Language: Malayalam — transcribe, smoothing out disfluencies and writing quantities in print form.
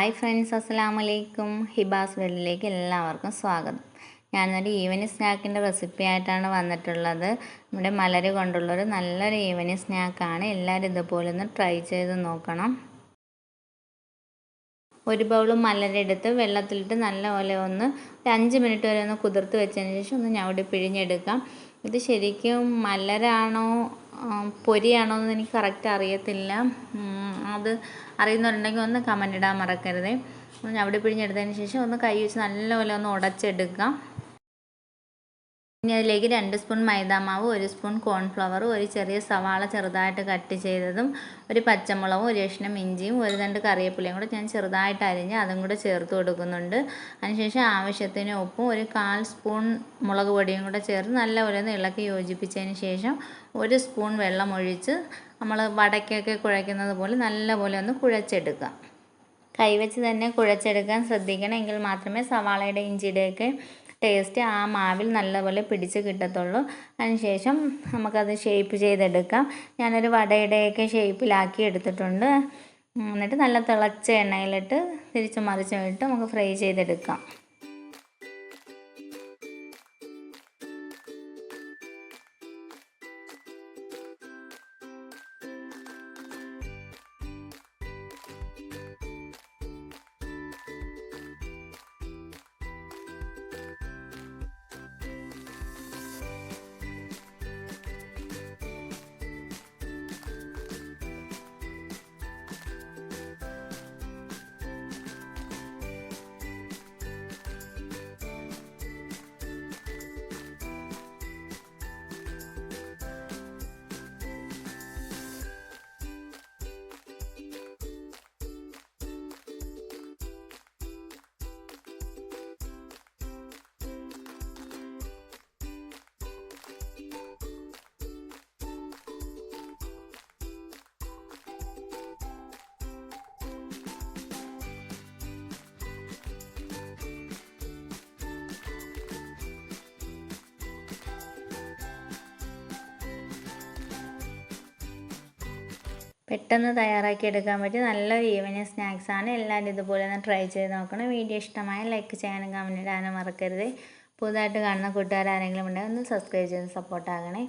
ഹായ് ഫ്രണ്ട്സ്, അസ്സലാമു അലൈക്കും. ഹിബാസ് വേൾഡിലേക്ക് എല്ലാവർക്കും സ്വാഗതം. ഞാനൊരു ഈവനിങ് സ്നാക്കിൻ്റെ റെസിപ്പി ആയിട്ടാണ് വന്നിട്ടുള്ളത്. നമ്മുടെ മലര് കൊണ്ടുള്ളൊരു നല്ലൊരു ഈവനിങ് സ്നാക്കാണ്. എല്ലാവരും ഇതുപോലെ ഒന്ന് ട്രൈ ചെയ്ത് നോക്കണം. ഒരു ബൗൾ മലരെടുത്ത് വെള്ളത്തിലിട്ട് നല്ലപോലെ ഒരു 5 മിനിറ്റ് വരെ ഒന്ന് കുതിർത്ത് വെച്ചതിന് ശേഷം ഒന്ന് ഞവടി പിഴിഞ്ഞെടുക്കാം. ഇത് ശരിക്കും മലരാണോ പൊരിയാണോ എന്ന് എനിക്ക് കറക്റ്റ് അറിയത്തില്ല. അത് അറിയുന്നവരുണ്ടെങ്കിൽ ഒന്ന് കമൻ്റ് ഇടാൻ മറക്കരുത്. ഞവടി പിഴിഞ്ഞെടുത്തതിന് ശേഷം ഒന്ന് കൈ വെച്ച് നല്ലപോലെ ഒന്ന് ഉടച്ചെടുക്കാം. ഇനി അതിലേക്ക് 2 സ്പൂൺ മൈദാമാവ്, 1 സ്പൂൺ കോൺഫ്ലവർ, ഒരു ചെറിയ സവാള ചെറുതായിട്ട് കട്ട് ചെയ്തതും, ഒരു പച്ചമുളകും, ഒരു കഷ്ണം ഇഞ്ചിയും, ഒരു തണ്ട് കറിവേപ്പിലയും കൂടെ ഞാൻ ചെറുതായിട്ട് അരിഞ്ഞ് അതും കൂടെ ചേർത്ത് കൊടുക്കുന്നുണ്ട്. അതിനുശേഷം ആവശ്യത്തിന് ഉപ്പും ഒരു 1/4 സ്പൂൺ മുളക് പൊടിയും കൂടെ ചേർത്ത് നല്ലപോലെ ഒന്ന് ഇളക്കി യോജിപ്പിച്ചതിന് ശേഷം 1 സ്പൂൺ വെള്ളം ഒഴിച്ച് നമ്മൾ വടക്കൊക്കെ കുഴയ്ക്കുന്നത് പോലെ നല്ലപോലെ ഒന്ന് കുഴച്ചെടുക്കാം. കൈവച്ച് തന്നെ കുഴച്ചെടുക്കാൻ ശ്രദ്ധിക്കണം. എങ്കിൽ മാത്രമേ സവാളയുടെ ഇഞ്ചിയുടെയൊക്കെ ടേസ്റ്റ് ആ മാവിൽ നല്ലപോലെ പിടിച്ച് കിട്ടത്തുള്ളൂ. അതിനുശേഷം നമുക്കത് ഷേപ്പ് ചെയ്തെടുക്കാം. ഞാനൊരു വടയുടെയൊക്കെ ഷേപ്പിലാക്കി എടുത്തിട്ടുണ്ട്. എന്നിട്ട് നല്ല തിളച്ച എണ്ണയിലിട്ട് തിരിച്ചും മറിച്ചും ഇട്ട് നമുക്ക് ഫ്രൈ ചെയ്തെടുക്കാം. പെട്ടെന്ന് തയ്യാറാക്കി എടുക്കാൻ പറ്റിയ നല്ലൊരു ഈവനിങ് സ്നാക്സാണ്. എല്ലാവരും ഇതുപോലെ ഒന്ന് ട്രൈ ചെയ്ത് നോക്കണം. വീഡിയോ ഇഷ്ടമായ ലൈക്ക് ചെയ്യാനും കമൻറ്റ് ഇടാനും മറക്കരുത്. പുതുതായിട്ട് കാണുന്ന കൂട്ടുകാരാരെങ്കിലും ഉണ്ടെങ്കിൽ ഒന്ന് സബ്സ്ക്രൈബ് ചെയ്ത് സപ്പോർട്ടാകണേ.